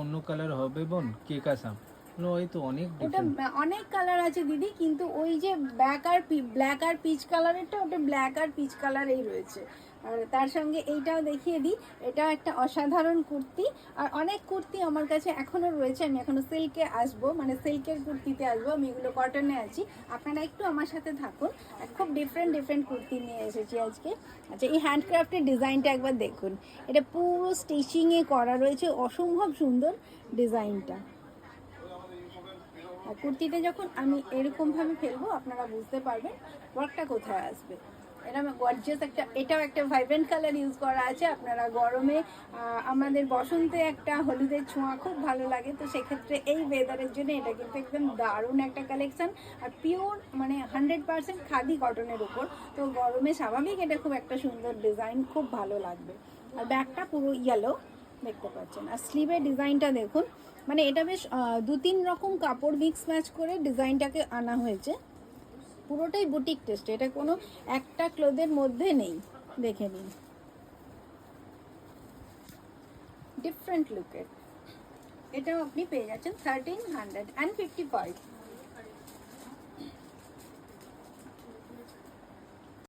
অন্য কালার হবে বোন, কেক আসাম ওই তো অনেক ওটা different। অনেক কালার আছে দিদি, কিন্তু ওই যে ব্ল্যাক আর পিচ কালারেরটা, ওটা ব্ল্যাক আর পিচ কালারেই রয়েছে। আর তার সঙ্গে এইটাও দেখিয়ে দিই, এটা একটা অসাধারণ কুর্তি। আর অনেক কুর্তি আমার কাছে এখনও রয়েছে, আমি এখনও সিল্কে আসবো, মানে সিল্কের কুর্তিতে আসবো, আমি এগুলো কটনে আছি। আপনারা একটু আমার সাথে থাকুন, খুব ডিফারেন্ট ডিফারেন্ট কুর্তি নিয়ে এসেছি আজকে। আচ্ছা, এই হ্যান্ডক্রাফটের ডিজাইনটা একবার দেখুন, এটা পুরো স্টিচিংয়ে করা রয়েছে, অসম্ভব সুন্দর ডিজাইনটা। আর কুর্তিতে যখন আমি এরকমভাবে ফেলবো আপনারা বুঝতে পারবেন ওয়ার্কটা কোথায় আসবে। এরকম গর্জিয়াস একটা, এটাও একটা ভাইব্রেন্ট কালার ইউজ করা আছে। আপনারা গরমে, আমাদের বসন্তে একটা হলুদের ছোঁয়া খুব ভালো লাগে, তো সেক্ষেত্রে এই ওয়েদারের জন্য এটা কিন্তু একদম দারুণ একটা কালেকশন। আর পিওর মানে 100% খাদি কটনের উপর, তো গরমে স্বাভাবিক এটা খুব একটা সুন্দর ডিজাইন, খুব ভালো লাগবে। আর ব্যাকটা পুরো ইয়েলো দেখতে পাচ্ছেন, আর স্লিভের ডিজাইনটা দেখুন, মানে এটা বেশ 2-3 রকম কাপড় মিক্স ম্যাচ করে ডিজাইনটাকে আনা হয়েছে। পুরোটাই বুটিক টেস্ট, এটা কোনো একটা ক্লোথের মধ্যে নেই, দেখে নিন। ডিফারেন্ট লুকের, এটাও আপনি পেয়ে যাচ্ছেন 1355।